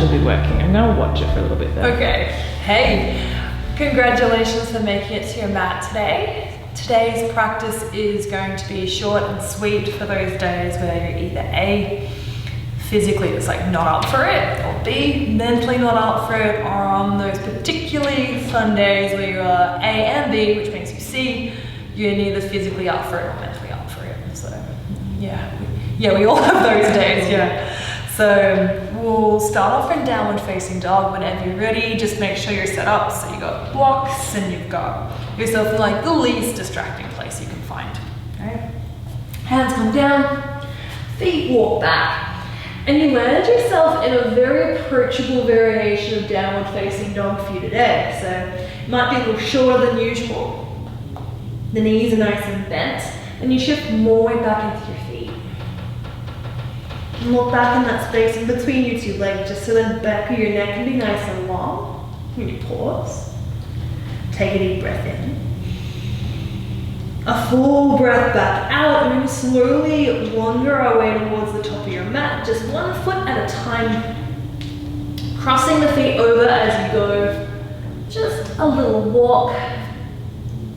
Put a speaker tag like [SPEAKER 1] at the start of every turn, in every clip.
[SPEAKER 1] should be working. I'm gonna watch it for a little bit though.
[SPEAKER 2] Okay. Hey, congratulations for making it to your mat today. Today's practice is going to be short and sweet for those days where you're either A, physically just like not up for it, or B, mentally not up for it, or on those particularly fun days where you are A and B, which means you C, you're neither physically up for it or mentally up for it. So yeah, we all have those days, yeah. So we'll start off in downward facing dog. Whenever you're ready, just make sure you're set up so you've got blocks and you've got yourself in like the least distracting place you can find. Okay? Hands come down, feet walk back, and you land yourself in a very approachable variation of downward facing dog for you today. So it might be a little shorter than usual. The knees are nice and bent, and you shift more way back into your feet. And look back in that space in between your two legs, just so the back of your neck can be nice and long. When you pause, take a deep breath in. A full breath back out, and then slowly wander our way towards the top of your mat, just 1 foot at a time. Crossing the feet over as you go. Just a little walk,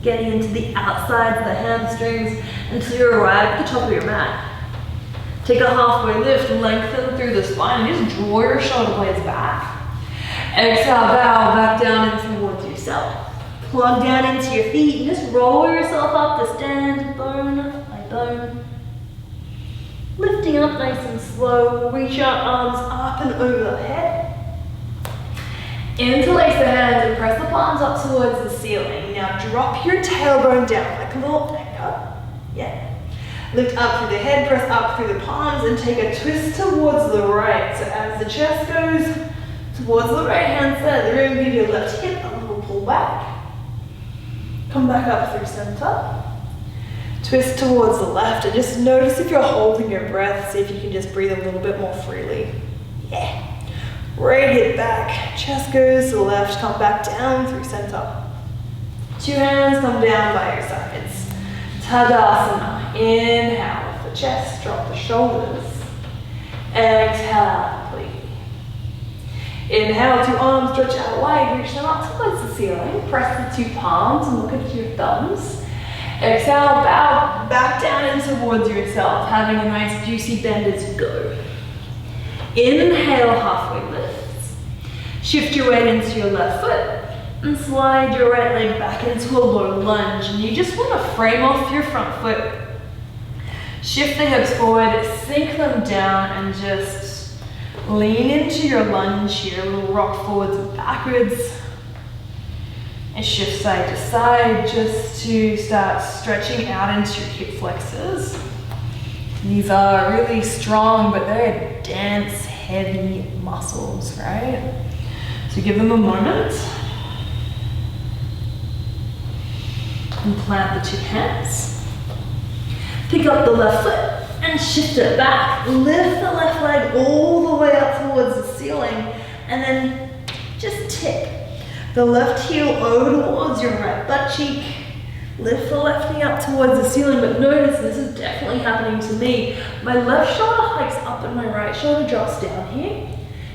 [SPEAKER 2] getting into the outsides of the hamstrings until you arrive at the top of your mat. Take a halfway lift, lengthen through the spine, and just draw your shoulder blades back. Exhale, bow back down and towards yourself. Plug down into your feet and just roll yourself up to stand, bone by bone. Lifting up nice and slow, reach our arms up and over the head. Interlace the hands and press the palms up towards the ceiling. Now drop your tailbone down like a little anchor. Yeah. Lift up through the head, press up through the palms, and take a twist towards the right. So as the chest goes towards the right hand side of the room, give your left hip a little pull back. Come back up through center. Twist towards the left, and just notice if you're holding your breath. See if you can just breathe a little bit more freely. Yeah. Right hip back, chest goes to the left, come back down through center. 2 hands come down by your sides. Tadasana. Inhale, lift the chest, drop the shoulders. Exhale out completely. Inhale, 2 arms stretch out wide, reach them up towards the ceiling. Press the 2 palms and look at your thumbs. Exhale, bow back down and towards yourself, having a nice juicy bend as you go. Inhale, halfway lifts. Shift your weight into your left foot. And slide your right leg back into a low lunge. And you just want to frame off your front foot. Shift the hips forward, sink them down, and just lean into your lunge here. A little rock forwards and backwards. And shift side to side just to start stretching out into your hip flexors. These are really strong, but they're dense, heavy muscles, right? So give them a moment. And plant the 2 hands. Pick up the left foot and shift it back. Lift the left leg all the way up towards the ceiling, and then just tip the left heel over towards your right butt cheek. Lift the left knee up towards the ceiling, but notice, this is definitely happening to me, my left shoulder hikes up and my right shoulder drops down here.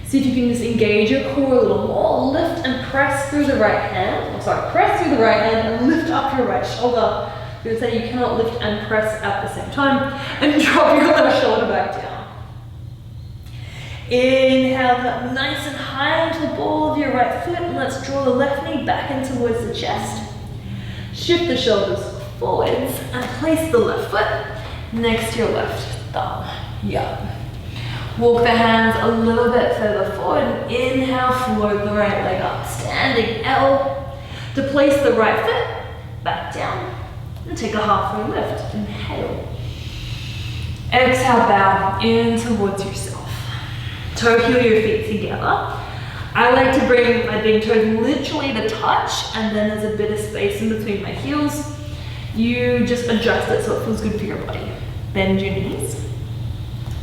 [SPEAKER 2] See if you can just engage your core a little more. Lift and press through the right hand. Press through the right hand and lift up your right shoulder. I'm going to say you cannot lift and press at the same time. And drop your left shoulder back down. Inhale up nice and high onto the ball of your right foot. And let's draw the left knee back in towards the chest. Shift the shoulders forwards and place the left foot next to your left thumb. Yup. Walk the hands a little bit further forward and inhale, float the right leg up, standing L. To place the right foot back down and take a halfway lift. Inhale. Exhale, bow in towards yourself. Toe heel your feet together. I like to bring my big toes literally to touch, and then there's a bit of space in between my heels. You just adjust it so it feels good for your body. Bend your knees.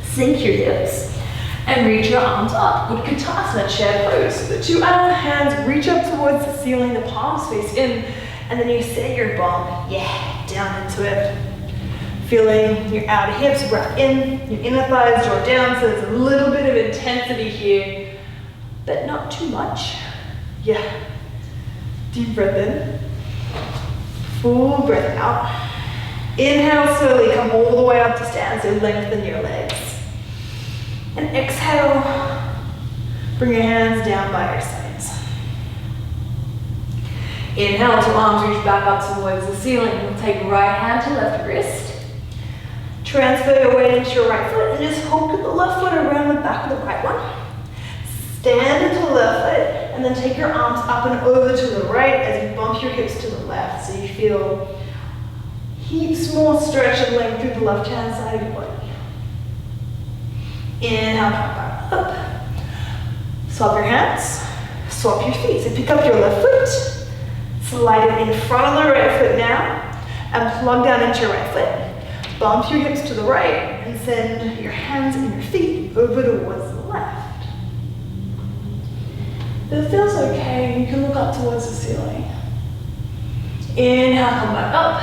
[SPEAKER 2] Sink your hips and reach your arms up. Utkatasana, chair pose. The 2 hands reach up towards the ceiling, the palms face in, and then you set your bum, down into it. Feeling your outer hips, breath in, your inner thighs draw down, so there's a little bit of intensity here. but not too much. Yeah. Deep breath in. Full breath out. Inhale slowly, come all the way up to stand, so lengthen your legs. And exhale, bring your hands down by your sides. Inhale to arms reach back up towards the ceiling. We'll take right hand to left wrist. Transfer your weight into your right foot and just hook the left foot around the back of the right one. Stand into the left foot and then take your arms up and over to the right as you bump your hips to the left, so you feel heaps more stretch and length through the left-hand side of your body. Inhale, come back up. Swap your hands, swap your feet. So pick up your left foot, slide it in front of the right foot now, and plug down into your right foot. Bump your hips to the right and send your hands and your feet over towards the left. If it feels okay, you can look up towards the ceiling. Inhale, come back up.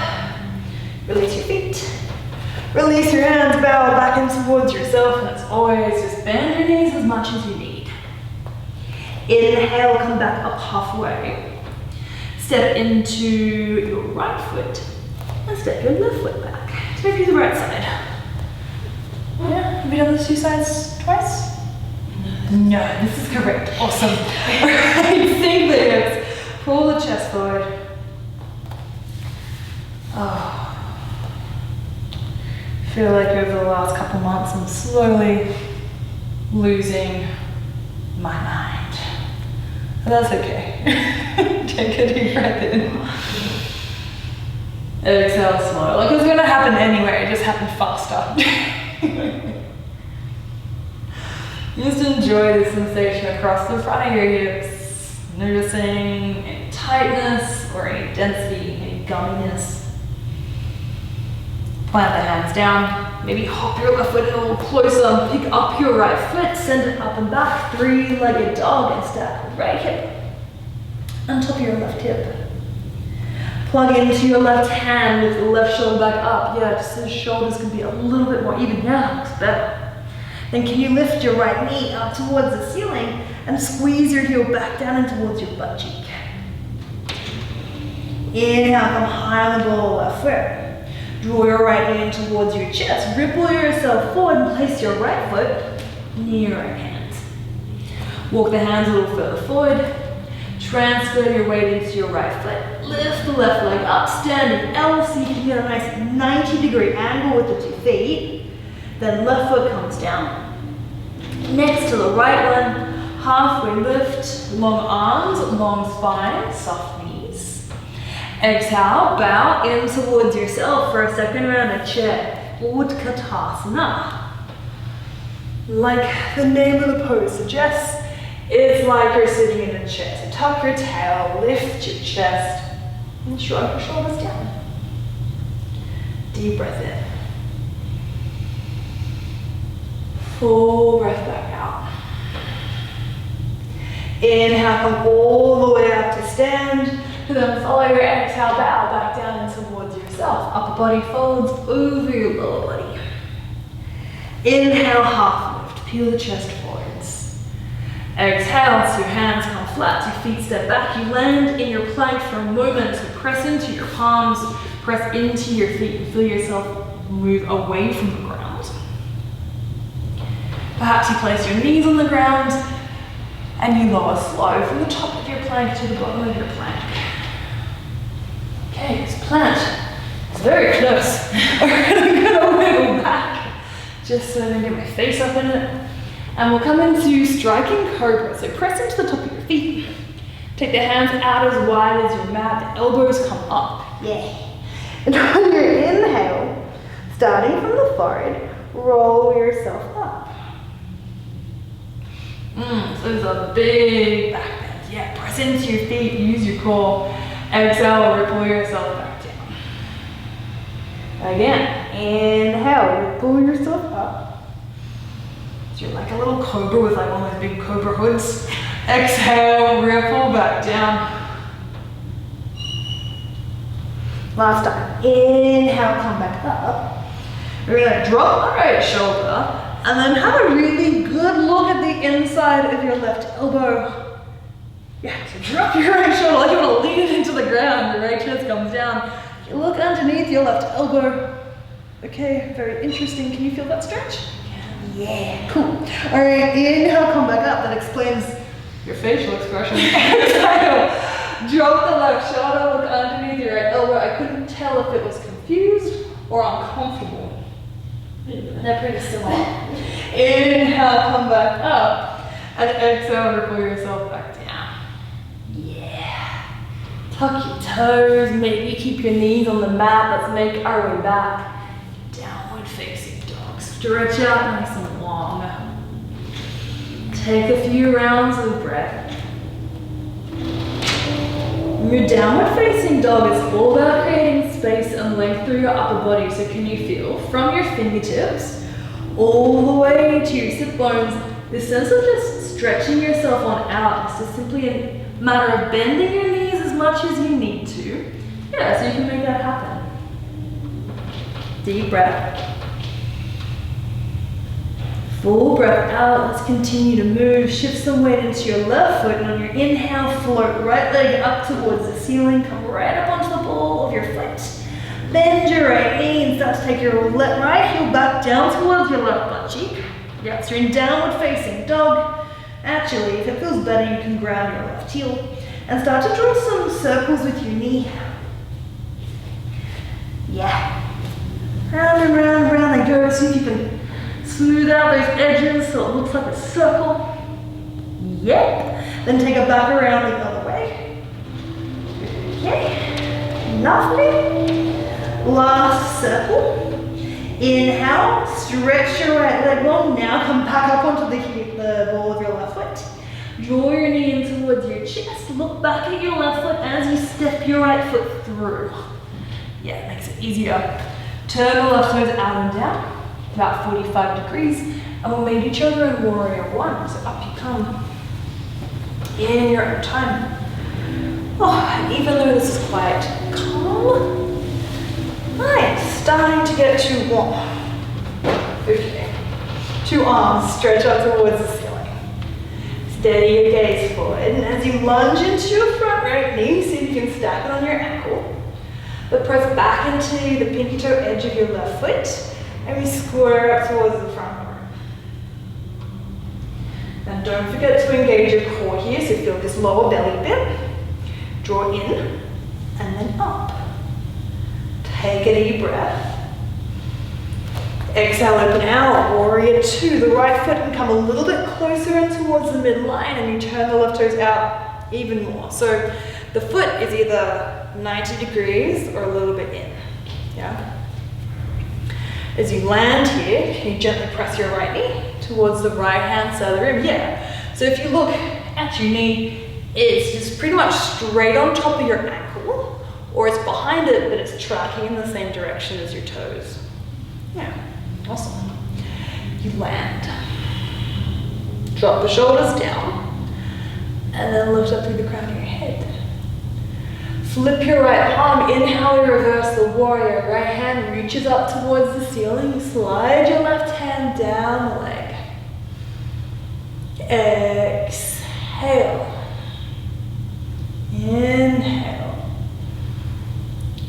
[SPEAKER 2] Release your feet. Release your hands, bow back in towards yourself, and as always, just bend your knees as much as you need. Inhale, come back up halfway. Step into your right foot, and step your left foot back. Step to the right side. Yeah, have you done the two sides twice? No, this is correct. Awesome. Alright, sink the hips. Pull the chest forward. Oh. Feel like over the last couple months I'm slowly losing my mind. But that's okay. Take a deep breath in. Exhale, slow. Like it was gonna happen anyway, it just happened faster. Just enjoy the sensation across the front of your hips, noticing any tightness or any density, any gumminess. Plant the hands down, maybe hop your left foot a little closer, pick up your right foot, send it up and back, three-legged dog, and stack right hip on top of your left hip. Plug into your left hand with the left shoulder back up. Yeah, just so the shoulders can be a little bit more even. Yeah, looks better. Then can you lift your right knee up towards the ceiling and squeeze your heel back down and towards your butt cheek. Inhale, come high on the ball of the left foot. Draw your right knee in towards your chest. Ripple yourself forward and place your right foot near your right hand. Walk the hands a little further forward. Transfer your weight into your right foot. Lift the left leg up, standing L so you can get a nice 90-degree angle with the 2 feet. Then left foot comes down. Next to the right one, halfway lift, long arms, long spine, soft knees. Exhale, bow in towards yourself for a second round of chair. Utkatasana. Like the name of the pose suggests, it's like you're sitting in a chair. So tuck your tail, lift your chest, and shrug your shoulders down. Deep breath in. Full breath back out. Inhale, come all the way up to stand. And then follow your exhale, bow back down and towards yourself. Upper body folds over your lower body. Inhale, half lift. Peel the chest forwards. Exhale, so your hands come flat, your feet step back. You land in your plank for a moment. So press into your palms, press into your feet, and feel yourself move away from the ground. Perhaps you place your knees on the ground and you lower slow from the top of your plank to the bottom of your plank. Okay, it's plant. It's very close. Alright, I'm gonna wiggle back just so I can get my face up in it. And we'll come into striking cobra. So press into the top of your feet. Take the hands out as wide as your mat. The elbows come up. Yeah. And on your inhale, starting from the forehead, roll yourself up. So there's a big back bend. Yeah, press into your feet, use your core. Exhale, ripple yourself back down. Again, inhale, ripple yourself up. So you're like a little cobra with like one of those big cobra hoods. Exhale, ripple back down. Last time. Inhale, come back up. We're gonna drop the right shoulder and then have a really good look at the inside inside of your left elbow. Yeah, so drop your right shoulder like you want to lean it into the ground. Your right chest comes down. You look underneath your left elbow. Okay, very interesting. Can you feel that stretch? Yeah, cool. All right, inhale, come back up. That explains your facial expression. Exhale. Drop the left shoulder, look underneath your right elbow. I couldn't tell if it was confused or uncomfortable. They're pretty similar. Inhale, come back up. And exhale, pull yourself back down. Yeah. Tuck your toes, maybe keep your knees on the mat. Let's make our way back. Downward facing dog. Stretch out nice and long. Take a few rounds of breath. Your downward facing dog is all about creating space and length through your upper body. So can you feel from your fingertips all the way to your sit bones, this sense of just stretching yourself on out. It's just simply a matter of bending your knees as much as you need to. Yeah, so you can make that happen. Deep breath. Full breath out. Let's continue to move. Shift some weight into your left foot, and on your inhale, float right leg up towards the ceiling. Come right up onto the ball of your foot. Bend your right knee and start to take your right heel back down towards your left butt cheek. Yeah, so you're in downward facing dog. Actually, if it feels better, you can ground your left heel and start to draw some circles with your knee. Yeah. Round and round and round they go. See if you can smooth out those edges so it looks like a circle. Yep. Then take it back around the other way. Okay. Lovely. Last circle. Inhale. Stretch your right leg long. Now come back up onto the ball of your left foot. Draw your knee in towards your chest. Look back at your left foot as you step your right foot through. Yeah, it makes it easier. Turn the left toes out and down. About 45 degrees, and we'll meet each other in warrior one. So up you come in your own time. Oh, and even though this is quite calm, I'm starting to get too warm. Okay. 2 arms stretch up towards the ceiling. Steady your gaze forward, and as you lunge into your front right knee, see if you can stack it on your ankle. But press back into the pinky toe edge of your left foot. And we square up towards the front arm. Now don't forget to engage your core here, so feel this lower belly bit. Draw in, and then up. Take a deep breath. Exhale, open out, warrior 2. The right foot can come a little bit closer in towards the midline, and you turn the left toes out even more. So the foot is either 90 degrees or a little bit in, yeah? As you land here, can you gently press your right knee towards the right hand side of the room? Yeah. So if you look at your knee, it's just pretty much straight on top of your ankle, or it's behind it, but it's tracking in the same direction as your toes. Yeah, awesome. You land. Drop the shoulders down, and then lift up through the crown of your head. Flip your right palm, inhale, reverse the warrior. Right hand reaches up towards the ceiling. Slide your left hand down the leg. Exhale. Inhale.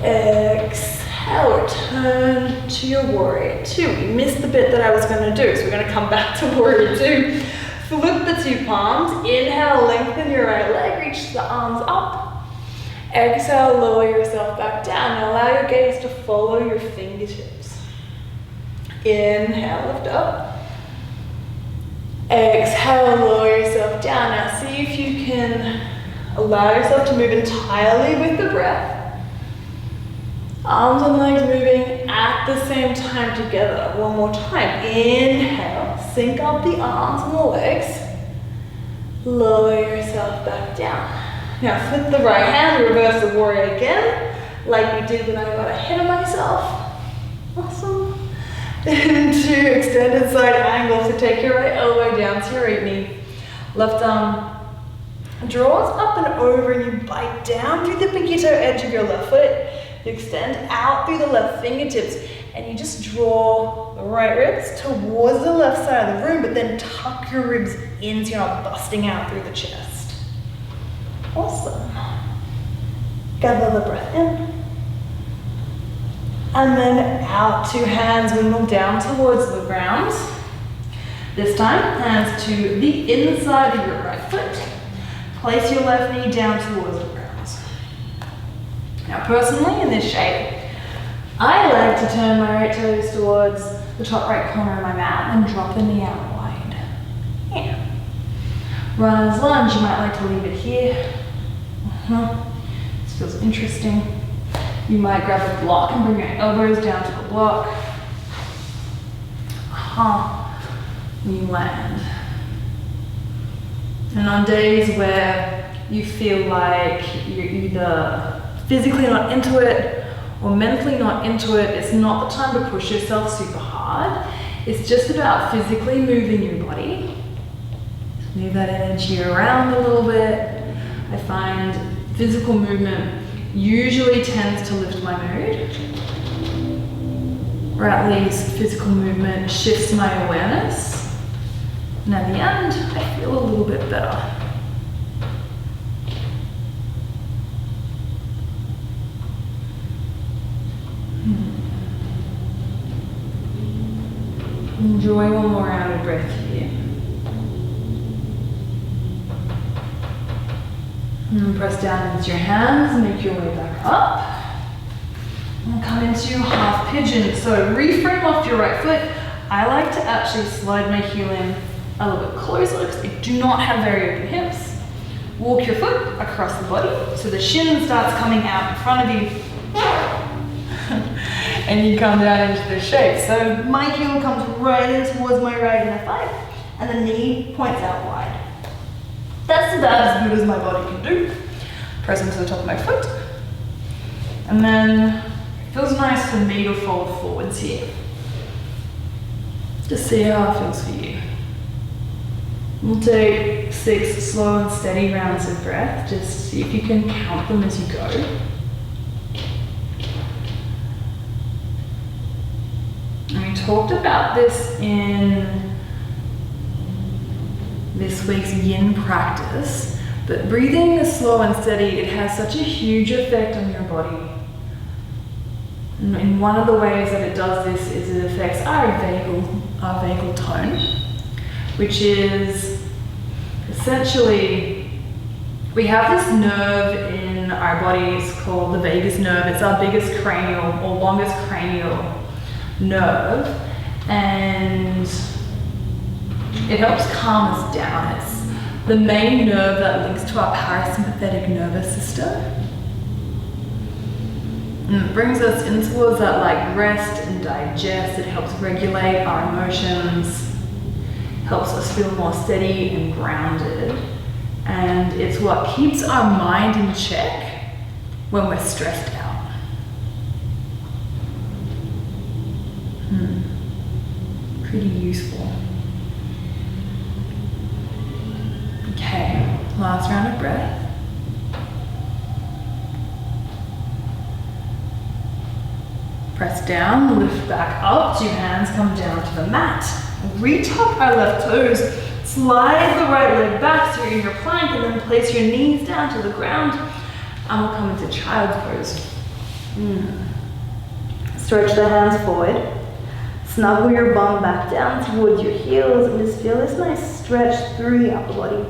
[SPEAKER 2] Exhale. Return to your warrior 2. We missed the bit that I was going to do, so we're going to come back to warrior 2. Flip the 2 palms. Inhale, lengthen your right leg. Reach the arms up. Exhale, lower yourself back down. Now allow your gaze to follow your fingertips. Inhale, lift up. Exhale, lower yourself down. Now see if you can allow yourself to move entirely with the breath. Arms and legs moving at the same time together. One more time. Inhale, sync up the arms and the legs. Lower yourself back down. Now flip the right hand, reverse the warrior again, like we did when I got ahead of myself. Awesome. Into extended side angle, so take your right elbow down to your right knee. Left arm draws up and over, and you bite down through the pinky toe edge of your left foot. You extend out through the left fingertips and you just draw the right ribs towards the left side of the room, but then tuck your ribs in so you're not busting out through the chest. Awesome. Gather the breath in. And then out, 2 hands wiggle down towards the ground. This time, hands to the inside of your right foot. Place your left knee down towards the ground. Now personally, in this shape, I like to turn my right toes towards the top right corner of my mat and drop the knee out wide. Yeah. Runner's lunge, you might like to leave it here. This feels interesting. You might grab a block and bring your elbows down to the block. You land. And on days where you feel like you're either physically not into it or mentally not into it, it's not the time to push yourself super hard. It's just about physically moving your body. Move that energy around a little bit. I find physical movement usually tends to lift my mood, or at least physical movement shifts my awareness. And at the end, I feel a little bit better. Enjoy one more round of breath here. And press down into your hands, make your way back up. And come into half pigeon. So reframe off your right foot. I like to actually slide my heel in a little bit closer because I do not have very open hips. Walk your foot across the body so the shin starts coming out in front of you. And you come down into this shape. So my heel comes right in towards my right inner thigh and the knee points out wide. That's about as good as my body can do. Press into the top of my foot. And then it feels nice for me to fold forwards here. Just see how it feels for you. We'll take 6 slow and steady rounds of breath. Just see if you can count them as you go. And we talked about this in this week's yin practice, but breathing is slow and steady. It has such a huge effect on your body. And one of the ways that it does this is it affects our vagal tone, which is essentially, we have this nerve in our bodies called the vagus nerve. It's our biggest cranial or longest cranial nerve, and it helps calm us down. It's the main nerve that links to our parasympathetic nervous system. And it brings us in towards that like rest and digest. It helps regulate our emotions, helps us feel more steady and grounded. And it's what keeps our mind in check when we're stressed out. Pretty useful. Okay, last round of breath. Press down, lift back up, 2 hands come down to the mat. Retuck our left toes, slide the right leg back so you're in your plank, and then place your knees down to the ground, and we'll come into child's pose. Stretch the hands forward. Snuggle your bum back down towards your heels and just feel this nice stretch through the upper body.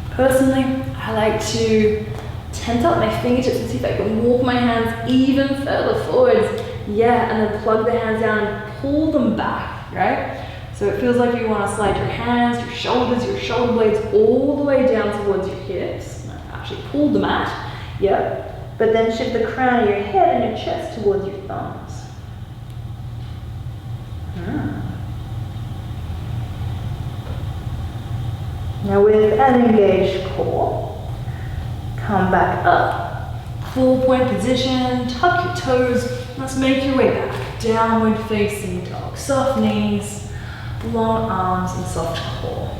[SPEAKER 2] Personally, I like to tense up my fingertips and see if I can walk my hands even further forwards. Yeah, and then plug the hands down and pull them back, right? So it feels like you want to slide your hands, your shoulders, your shoulder blades all the way down towards your hips. Actually pull the mat, yep. But then shift the crown of your head and your chest towards your thumbs. Now with an engaged core, come back up, full point position, tuck your toes, let's make your way back, downward facing dog, soft knees, long arms and soft core.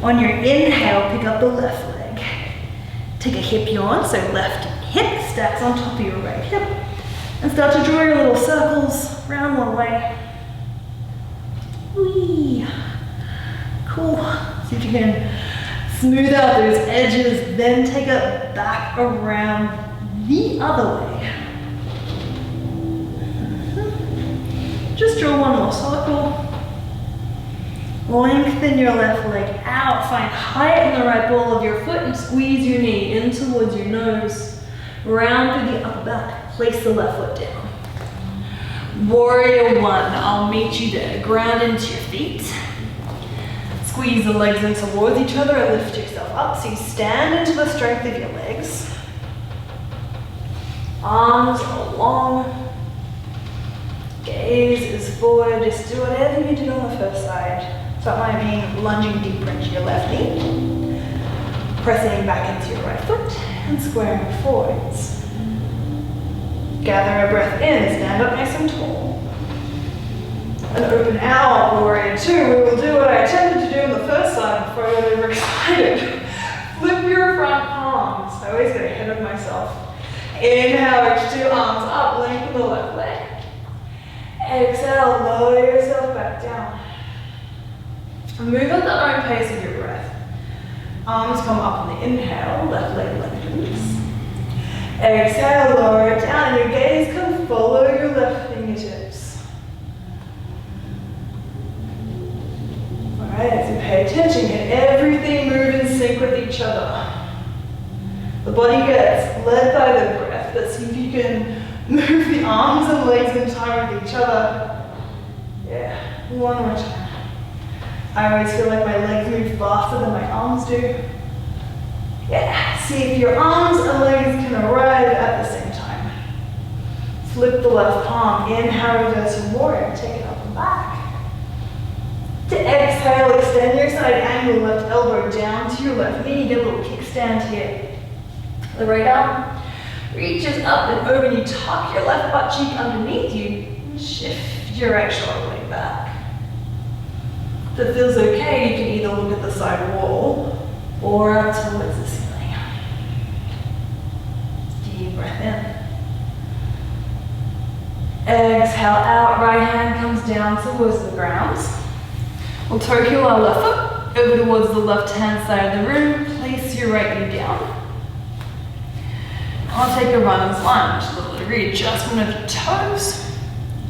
[SPEAKER 2] On your inhale, pick up the left leg, take a hip yawn, so left hip, stacks on top of your right hip. And start to draw your little circles round one way. Whee! Cool. See if you can smooth out those edges, then take it back around the other way. Just draw one more circle. Lengthen your left leg out. Find height in the right ball of your foot and squeeze your knee in towards your nose. Round through the upper back. Place the left foot down. Warrior one. I'll meet you there. Ground into your feet. Squeeze the legs in towards each other and lift yourself up. So you stand into the strength of your legs. Arms are long. Gaze is forward. Just do whatever you did on the first side. So that might mean lunging deeper into your left knee, pressing back into your right foot, and squaring forwards. Gather a breath in, stand up nice and tall. And open out, warrior two. We will do what I attempted to do on the first side before I got overexcited. Flip your front palms. I always get ahead of myself. Inhale, reach two arms up, lengthen the left leg. Exhale, lower yourself back down. Move at the own pace of your breath. Arms come up on the inhale, left leg lengthens. Exhale, lower it down, and your gaze can follow your left fingertips. Alright, so pay attention, can everything move in sync with each other. The body gets led by the breath, but see if you can move the arms and legs in time with each other. Yeah, one more time. I always feel like my legs move faster than my arms do. Yeah, see if your arms and legs can arrive at the same time. Flip the left palm, inhale, reverse your warrior, take it up and back. To exhale, extend your side angle, left elbow down to your left knee, get a little kickstand here. The right arm reaches up and over, and you tuck your left butt cheek underneath you, and shift your right shoulder blade back. If it feels okay, you can either look at the side wall or up towards the ceiling. Deep breath in. Exhale out, right hand comes down towards the ground. We'll toe heel our left foot over towards the left hand side of the room. Place your right knee down. I'll take a runner's lunge, a little readjustment of your toes.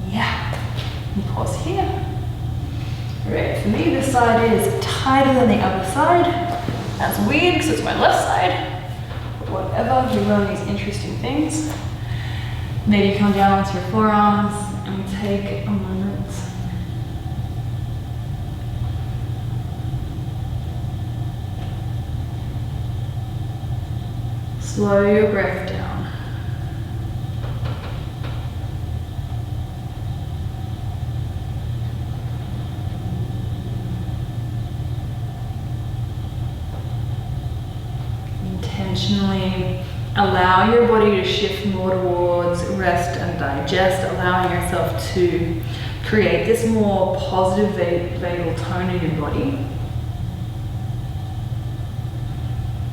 [SPEAKER 2] Yeah, and pause here. Alright, for me this side is tighter than the other side. That's weird because it's my left side. But whatever, we learn these interesting things. Maybe come down onto your forearms and take a moment. Slow your breath down. Intentionally allow your body to shift more towards rest and digest, allowing yourself to create this more positive vagal tone in your body.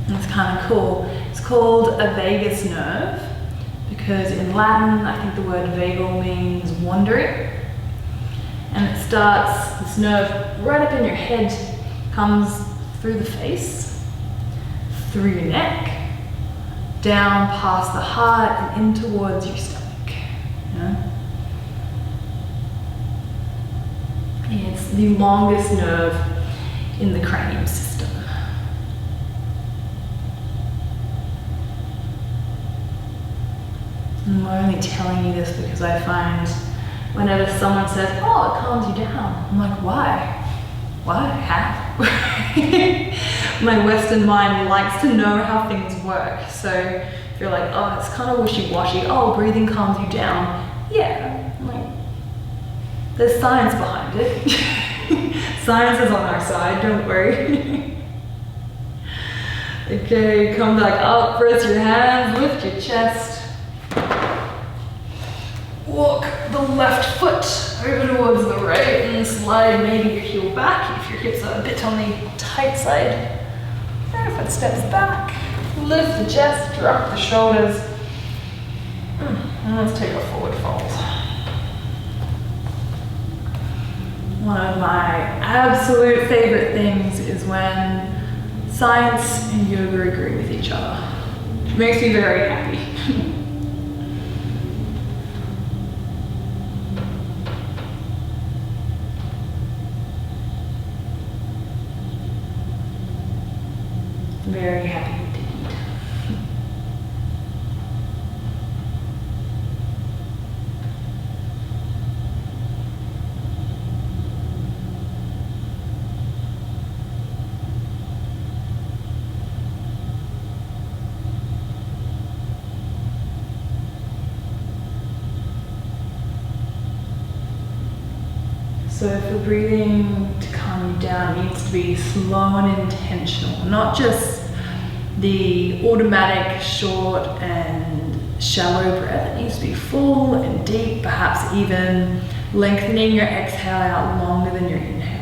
[SPEAKER 2] It's kind of cool. It's called a vagus nerve because in Latin, I think the word vagal means wandering. And it starts, this nerve right up in your head, comes through the face, through your neck, down past the heart and in towards your stomach. Yeah? It's the longest nerve in the cranial system. I'm only telling you this because I find whenever someone says, oh, it calms you down, I'm like, why? Why? How? My Western mind likes to know how things work. So if you're like, oh, it's kind of wishy-washy, oh, breathing calms you down. Yeah, like, there's science behind it. Science is on our side, don't worry. Okay, come back up, press your hands, lift your chest. Walk the left foot over towards the right and slide maybe your heel back if your hips are a bit on the tight side. Right foot steps back, lift the chest, drop the shoulders. And let's take a forward fold. One of my absolute favorite things is when science and yoga agree with each other. It makes me very happy. Very happy indeed. So for breathing to calm you down, it needs to be slow and intentional, not just the automatic, short and shallow breath. It needs to be full and deep, perhaps even lengthening your exhale out longer than your inhale.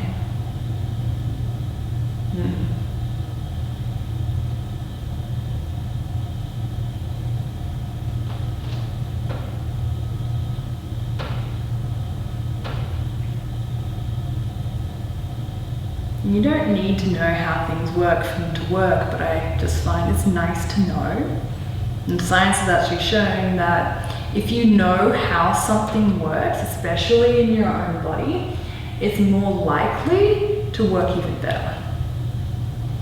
[SPEAKER 2] You don't need to know how things work for them to work, but I just find it's nice to know. And science has actually shown that if you know how something works, especially in your own body, it's more likely to work even better.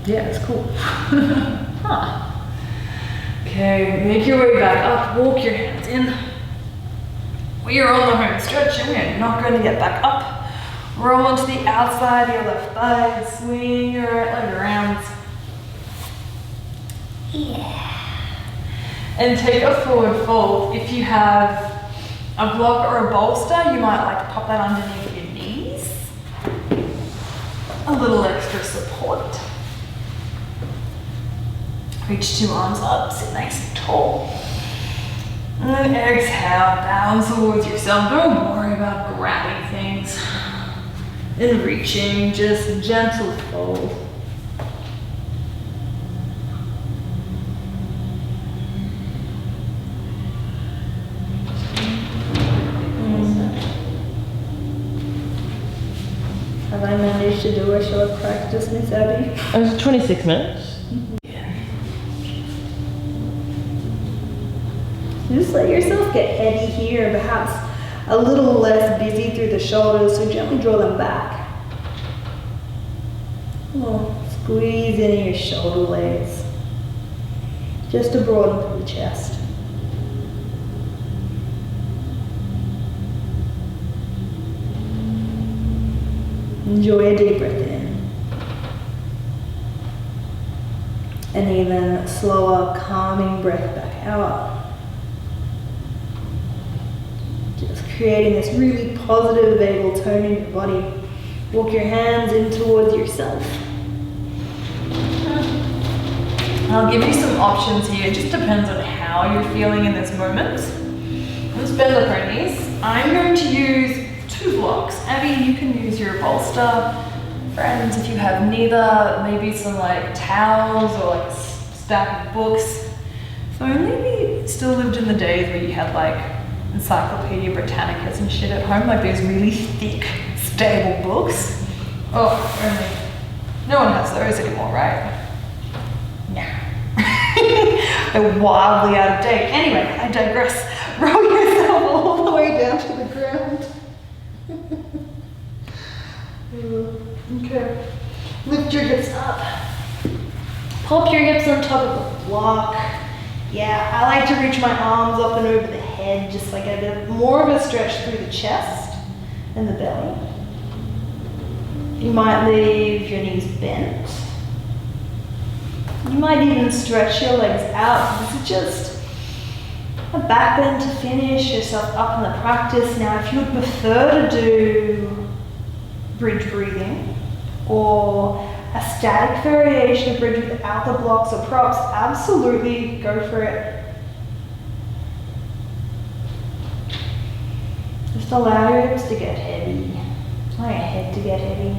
[SPEAKER 2] Yeah, it's cool. Huh. Okay, make your way back up, walk your hands in. We are on the home stretch and we're not going to get back up. Roll onto the outside of your left thigh, swing your right leg around. Yeah. And take a forward fold. If you have a block or a bolster, you might like to pop that underneath your knees. A little extra support. Reach 2 arms up, sit nice and tall. And then exhale, balance towards yourself. Don't worry about grabbing things. And reaching, just gentle fold.
[SPEAKER 3] Have I managed to do a short practice, Miss Abby?
[SPEAKER 1] It was 26 minutes.
[SPEAKER 3] Just let yourself get heady here, perhaps a little less busy through the shoulders, so gently draw them back. Oh, squeeze into your shoulder blades, just to broaden through the chest. Enjoy a deep breath in. And even slower, calming breath back out. Just creating this really positive vagal tone in your body. Walk your hands in towards yourself.
[SPEAKER 2] I'll give you some options here. It just depends on how you're feeling in this moment. Let's bend the ponies. I'm going to use 2 blocks. Abby, you can use your bolster. Friends, if you have neither, maybe some like towels or like a stack of books. If only we still lived in the days where you had like Encyclopedia Britannicas and shit at home, like those really thick, stable books. Oh, only. No one has those anymore, right? Yeah. They're wildly out of date. Anyway, I digress. Roll yourself all the way down to the ground. Okay. Lift your hips up.
[SPEAKER 3] Pop your hips on top of the block.
[SPEAKER 2] Yeah, I like to reach my arms up and over the head, just like a bit more of a stretch through the chest and the belly. You might leave your knees bent. You might even stretch your legs out. This is just a back bend to finish yourself up in the practice. Now, if you would prefer to do bridge breathing or a static variation of bridge without the blocks or props, absolutely go for it. Just allow your hips to get heavy, allow your head to get heavy.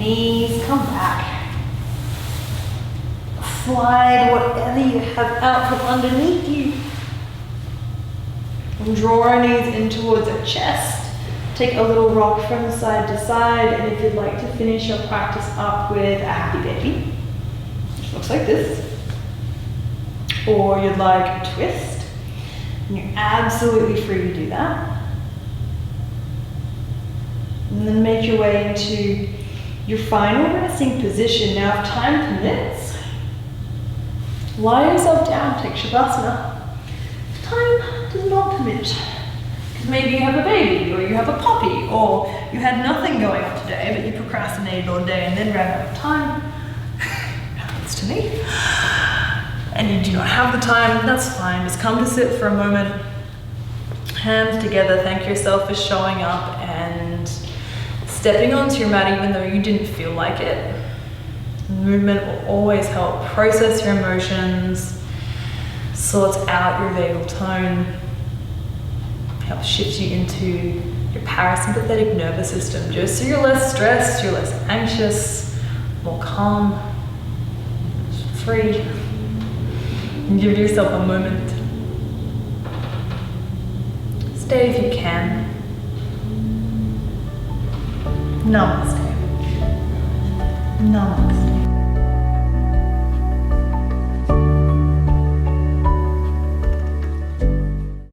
[SPEAKER 2] knees, come back. Slide whatever you have out from underneath you. And draw our knees in towards our chest. Take a little rock from side to side, and if you'd like to finish your practice up with a happy baby, which looks like this, or you'd like a twist, and you're absolutely free to do that. And then make your way into your final resting position. Now, if time permits, lie yourself down, take Shavasana. If time does not permit, because maybe you have a baby, or you have a puppy, or you had nothing going on today, but you procrastinated all day and then ran out of time. Happens to me. And you do not have the time, that's fine. Just come to sit for a moment. Hands together, thank yourself for showing up and stepping onto your mat even though you didn't feel like it. Movement will always help process your emotions, sorts out your vagal tone, helps shift you into your parasympathetic nervous system, just so you're less stressed, you're less anxious, more calm, free. And give yourself a moment. Stay if you can. Namaste. Namaste.